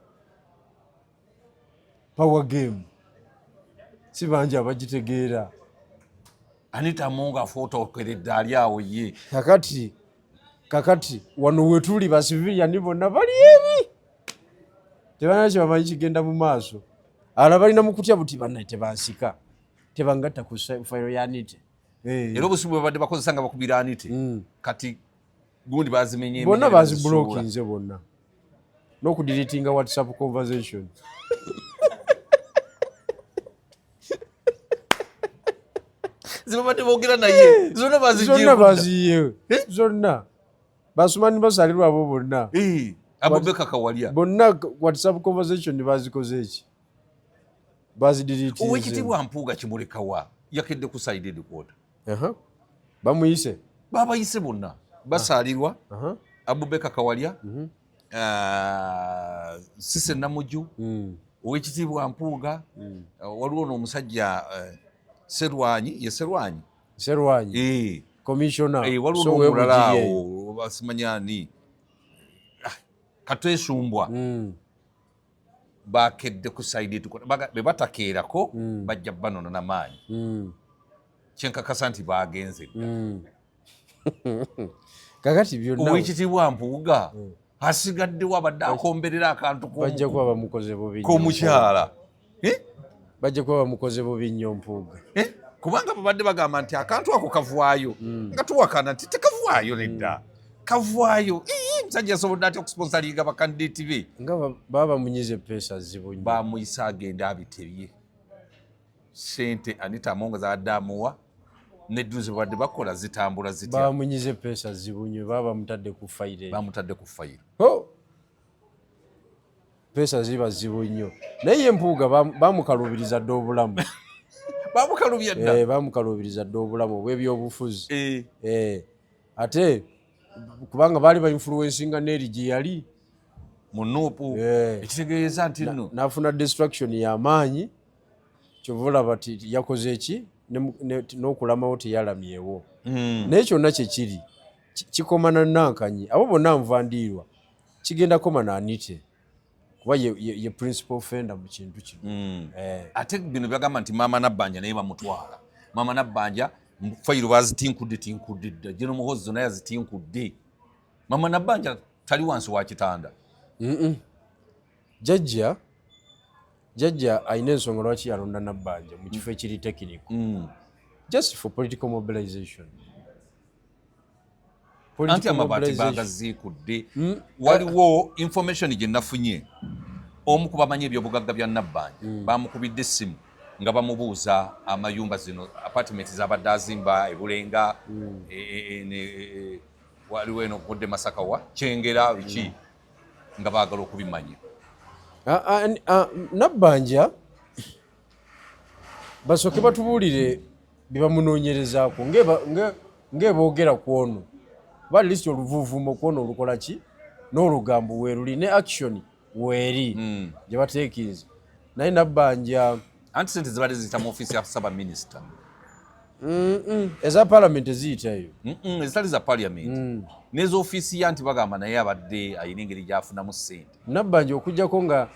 power game si bangi abagitegeera. Anita Mongo afootokeredde ali awo ye kakati wano wetuli basiviliani bonna bali eri tebana kye bamanyi kigenda mu maaso ala balina mu kutya buti bannaye tebansika tebangatta ku fayiro ya Anita era obusibu bwe badde bakozesa nga bakubira Anita kati gundi bazimenye bonna baziblokinze bonna n'okudiritinga WhatsApp conversation zibabadde boogera naye zonna baziyeyo zonna basumani basalirwa abo bonna Abubakar Kawalya bonna WhatsApp conversation bazikoze eki bazidiritinze Oweekitiibwa Mpuuga Kimulekawa yakedde ku side quarter bamuyise babayise bonna basalirwa Abubakar Kawalya Sise Namujju Oweekitiibwa Mpuuga waliwo n'omusajja Serwanyi commissioner waliwo n'omulala awo basimanyani Katwesumbwa bakedde ku side be batakeerako bajja banono n'amaanyi kyenkakasa nti bagenze kakati byonna Oweekitiibwa Mpuuga asigaddewo abadde akomberera akantu bajja kuba bamukoze bubi k'omukyala bajja kuba bamukoze bubi nnyo Mpuuga kubanga babadde bagamba nti akantu ako kavaayo nga tuwakana nti tekavaayo nedda kavaayo musajja asobodde atya okusponsalinga bakandidati be nga baba bamunyize peesa zibu nnyo bamuyisa agenda abitebye sente Anita Among zaadde amuwa nedduzi ze babadde bakola zitambula zitya bamunyize peesa zibu nnyo baba bamutadde ku fayiro peesa ziba zibu nnyo naye Mpuuga bamukalubiriza dde obulamu bamukalubiriza dde obulamu obw'ebyobufuzi ate kubanga baali bainfluencinga Neri gye yali mu Nuupu ekitegeeza nti nno n'afuna destruction y'amaanyi kyova olaba ti yakoze eki n'okulamawo teyalamyewo naye kyonna kyekiri kikomana Nankanyi abo bonna nvandiirwa kigenda koma na Anite kuba ye principal offender mu kintu kino ate bino byagamba nti Maama Nabbanja naye bamutwala Maama Nabbanja fayiro bazitinkudde dda General Muhoozi zonna yazitinkudde Maama Nabbanja tali wansi wa kitanda jjajja alina ensonga lwaki yalonda Nabbanja mu kifo ekiri tekiniko just for political mobilization anti amabaati bagaziikudde waliwo information gye nafunye omu ku bamanyi ebyobugagga bya Nabbanja bamukubidde essimu nga bamubuuza amayumba zino apartment z'abadde azimba ebulenga waliwo eno okudde Masaka wa Kyengera biki nga baagala okubimanya Nabbanja basooke batubuulire bye bamunoonyerezaako ng'eboogera ku ono ba list oluvuuvuumo kw'ono olukola ki n'olugambo weeruli ne action weeri gye bateekinze naye Nabbanja anti sente zibadde ziyita mu ofiisi ya Saba Minisita eza Parliament eziyitayo ezitali za Parliament n'eza ofiisi ya nti bagamba naye abadde ayina engeri gy'afunamu ssente Nabbanja okuggyako nga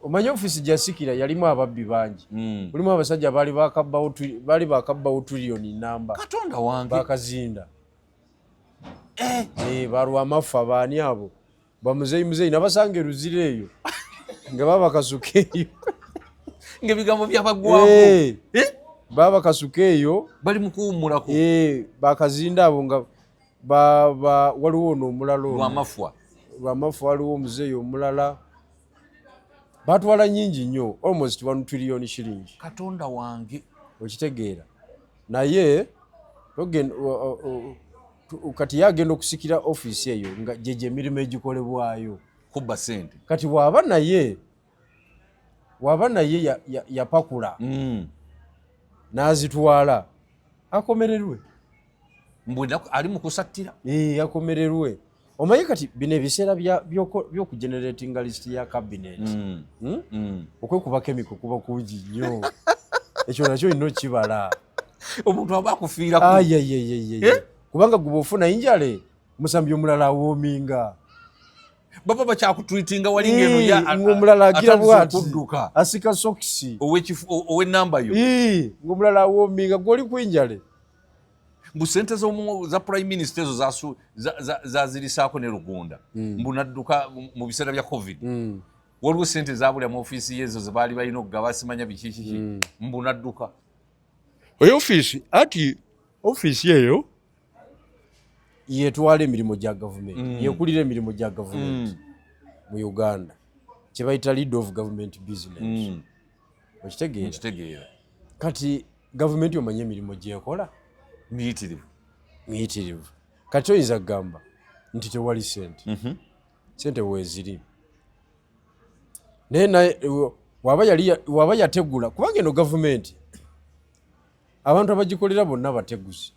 omanyi ofiisi gyasikira yalimu ababbi bangi mulimu abasajja baali bakabbawo tuliyoni namba Katonda wange bakazinda balwa amafa baani abo bamuzeeyi nabasanga eruzira eyo nga babakasuka eyo ng'ebigambo byabagwako babakasuka eyo bali mu kuwummulako bakazinda abo nga waliwo ono omulala lwamafwa waliwo omuzeeyi omulala batwala nyingi nnyo almost 1 trillion shilling Katonda wange okitegeera naye kati yagenda okusikira ofiisi eyo nga gyegyo emirimu egikolebwayo kubba sente kati waaba naye yapakula n'azitwala akomererwe ali mu kusattira akomererwe omanyi kati bino ebiseera by'okugeneratinga list ya cabinet okwekuba chemical kuba kungi nnyo ekyo nakyo olina okibala omuntu aba akufiirako kubanga guba ofuna injale musambi omulala awoominga baba bakyakutwitinga walinga ng'omulala agira bwati asika sokisi ow'ennamba yo ng'omulala awoominga gw'oli kwinjale mbu sente za prime minister ezo zazirisaako ne Rugunda mbu nadduka mu biseera bya covid waliwo sente zabulya mu ofiisi yezo ze baali balina okugaba simanya bikikiki mbu nadduka oyo ofiisi ati ofiisi eyo yetwala emirimu gya gavumenti yekulira emirimu gya gavumenti mu Uganda kye bayita lead of government business okitegeera nkitegeera kati gavumenti omanye emirimu gyekola miyitirivu kati oyinza kugamba nti tewali sente sente weeziri naye waba yategula kubanga eno gavumenti abantu abagikolera bonna bateguzi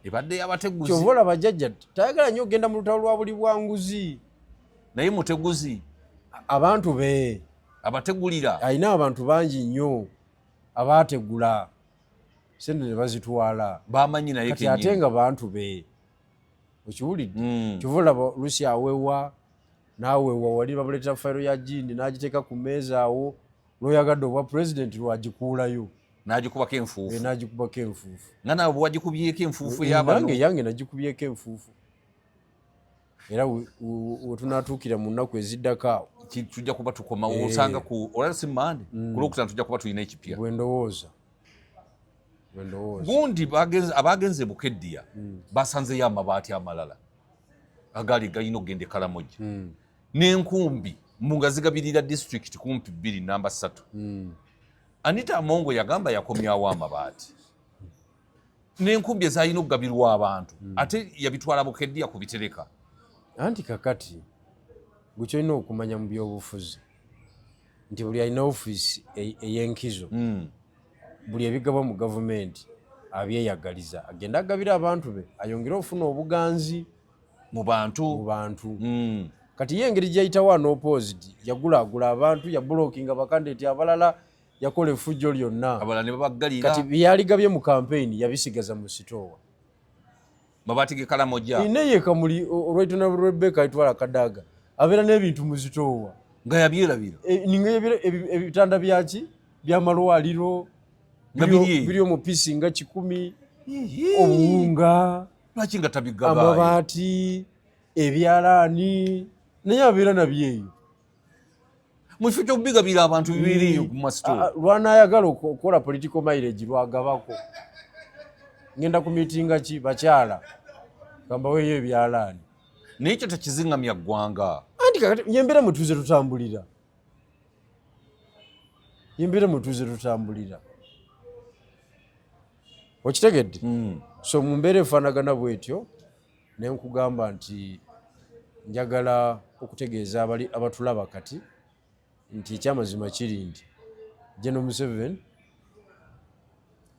ebadde yabateguzi kyova olaba jjajja tayagala nnyo okgenda mu lutalo lwa buli bwanguzi naye muteguzi abantu be abategulira alina abantu bangi nnyo abaategula sente ne bazitwala bamanyi naye kati ate nga bantu be okiwulidde kyova olaba lusi awewa naawewa wali bamuleetera fayiro ya jindi n'agiteeka ku mmeeza awo lw'oyagadde obwa pulezidenti lwagikuulayo n'agikubako enfuufu n'agikubako enfuufu nga nawe bwagikubyeko enfuufu y'abantu yange nagikubyeko enfuufu era wetunaatuukira mu nnaku eziddako awo tujja kuba tukomawo osanga olala si mande ku lwokutaano tujja kuba tulina ekipya bwendowooza gundi abagenze bukeddiya basanzeyo amabaati amalala agaali galina okugenda ekalamoja n'enkumbi nga zigabirira disitulikiti kumpi 2 namba 3 Anita Amongo yagamba yakomyawo amabaati n'enkumbi ezalina okugabirwa abantu ate yabitwala bukeddiya kubitereka anti kakati gukyolina okumanya mu byobufuzi nti buli alina ofiisi ey'enkizo buli ebigaba mu gavumenti abyeyagaliza agenda agabira abantu be ayongere ofuna obuganzi mu bantu kati ye engeri gyayitawo anopposed yagulaagula abantu yabulokinga bakandeeti abalala yakola effujjo lyonna abalala ne babagalira kati byaligabye mu kampeyini yabisigaza mu sitoowa mabaati gekalamoja naye kamuli olwaitona Rebecca ayitwala kadaaga abeera n'ebintu mu sitoowa nga yabyerabira ninga ebitanda byaki byamalwaliro biri omupisi nga 100 obuwunga lwaki nga tabigaba amabaati ebyalaani naye abeera nabyeyo mufo kyokubigabira abantu bibiri ku masitoowa lwanayagala okukola political mileage lwagabako ngenda ku mitinga ki bakyala gambaweyo ebyalaani naye ekyo tekizingamya ggwanga anti kakati yembeera mutuuze tutambulira okitegedde so mu mbeera efaanagana bwetyo nenkugamba nti njagala okutegeeza abatulaba kati nti ekyamazima kiri nti General Museveni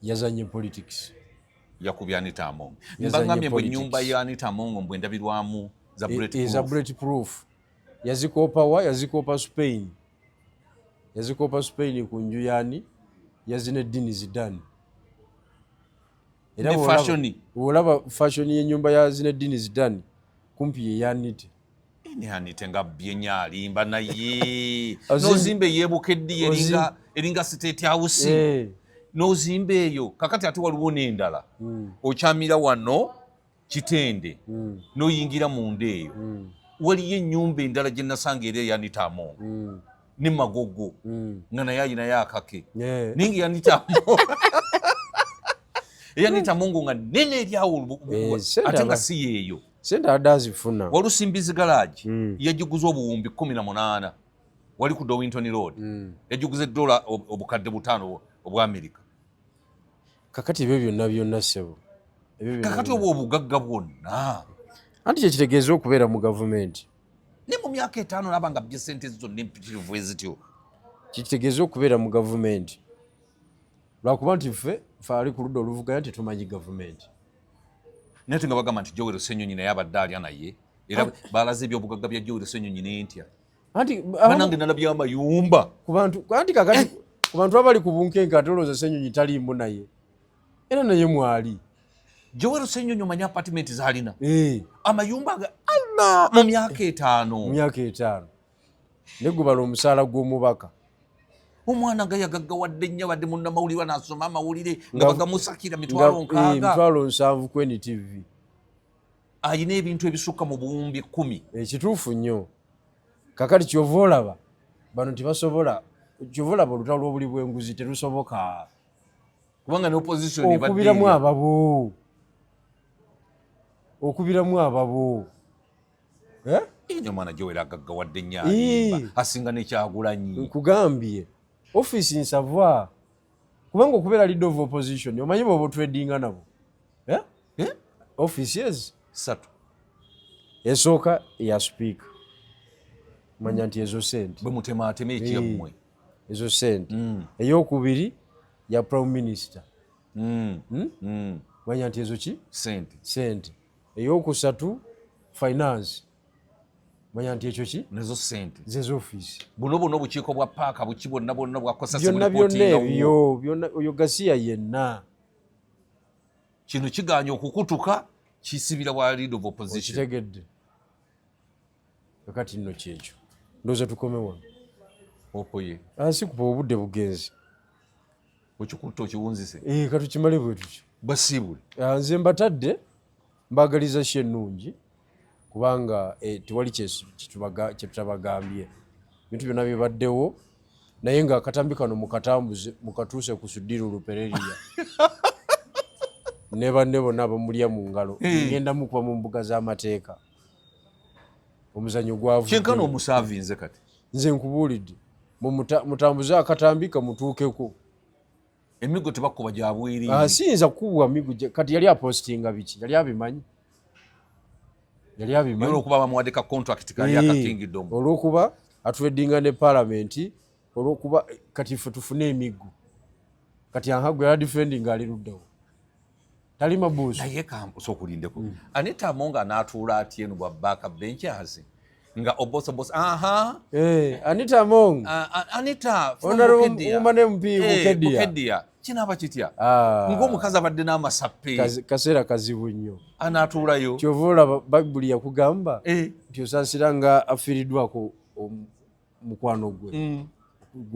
yazanye politics yakubya Anita Amongo mbangambye bwe nnyumba ya Anita Amongo mbwe ndabirwamu za bulletproof yazikoopa Spain ku nju yani Zinedine Zidane era olaba fashion y'ennyumba ya Zinedine Zidane kumpi ye yanite Anita nga byenya alimba naye nozimbe yebukeddi eringa state house nozimbe eyo kakati ate waliwo n'endala okyamira wano Kitende noyingira munda eyo waliyo ennyumba endala gye nasanga era eya Anita Amongo ne Magogo nga naye ayinayo akake ninga Anita Amongo nga nene eryawo ate nga si yeeyo sente adazifuna walusimbizi garage yagiguza obuwumbi 18 wali ku Dowington Road yagiguza $5 obukadde 5 obwa America kakati ebyo byonna sebo kakati obugagga bwonna anti kyekitegeeza okubeera mu gavumenti ne mu myaka 5 nabanga bye sente zonna empitirivu ezityo kitegeeza okubeera mu gavumenti lwakuba nti ffe ali ku ludda oluvuganya tetumanyi gavumenti naye te nga bagamba nti Joel Ssenyonyi naye abadde alya naye era balaze ebyobugagga bya Joel Ssenyonyi n'entya banange nalabye amayumba anti kakati ku bantu abali ku bunkenke ate olowooza Ssenyonyi taliimu naye era naye mwali Joel Ssenyonyi omanyi apartment zalina amayumba mu myaka 5 negubala omusaala gw'omubaka omwana nga yagaggawadde nnyo badde munnamawulire n'asoma amawulire nga bagamusakira mitwalo 7 ku NTV ayina ebintu ebisukka mu buwumbi 10 ekituufu nnyo kakati kyova olaba bano tebasobola kyova olaba olutalo lw'obuli bw'enguzi terusoboka kubanga ne opposition okubiramu ababo omwana Joel agaggawadde nnyo alimba asinga ne Kyagulanyi nkugambye office nsava kubanga okubeera leader of opposition omanyi bwoba otredinga nabo offices 3 esooka eya speaker manya nti ezo sente bwe mutematema ekyammwe ezo sente eyokubiri ya prime minister manya nti ezo ki sente eyokusatu finance manya nti ekyo ki nezo sente zezo office buno obukiiko bwa paaka buki bwonna bwakosa byonna ebyo byonna oyo gasiya yenna kino kiganya okukutuka kisibira wa leader of opposition kitegedde kakati nno kyekyo ndowooza tukome wano opoye asi kupa obudde bugenzi okikutta okiwunzise katukimale bwe tutyo basiibule nze mbatadde mbagaliza ki ennungi kubanga tewali kyetutabagambye bintu byonna bibaddewo naye nga akatambi kano mukatambuze mukatuuse ku sudiru lupereriya ne banne bonna abamulya mu ngalo ngenda mukuba mu mbuga z'amateeka omuzannyo gwavudde kyenkana omusaavinze kati nze nkubuulidde mutambuze akatambi kamutuukeko emigo tebakuba gyabwiri siyinza kukubwa migo kati yali apostinga biki yali abimanyi olwokuba bamuwadde ka contract kali akakingidde olwokuba atredinga ne palamenti olwokuba kati ffe tufune emigo kati ahagwe yala defending ali luddawo tali mabuusu naye kasokulindeko Anita Among anaatuula ati eno bwa backup benchers nga obosobos Anita Among Anita omane mpi Bukedia kinaaba kitya ng'omukazi abadde n'amasappe kaseera kazibu nnyo anaatuulayo kyova olaba bayibuli yakugamba nti osaasira nga afiiriddwako mukwano gwe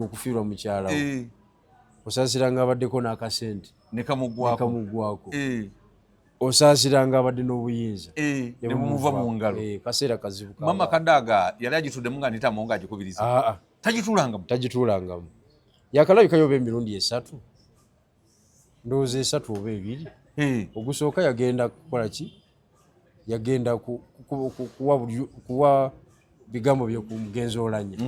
okufiirwa mukyala we osaasira nga abaddeko n'akasente nekamuggwako osaasira nga abadde n'obuyinza ne bumuva mu ngalo kaseera kazibu mama Kadaga yali agituddemu nga Anita Among agikubiriza tagituulangamu yakalabikayo oba emirundi 3 ndowooza 3 oba 2 ogusooka yagenda kukola ki yagenda kuwa bigambo bye ku mugenzi olanya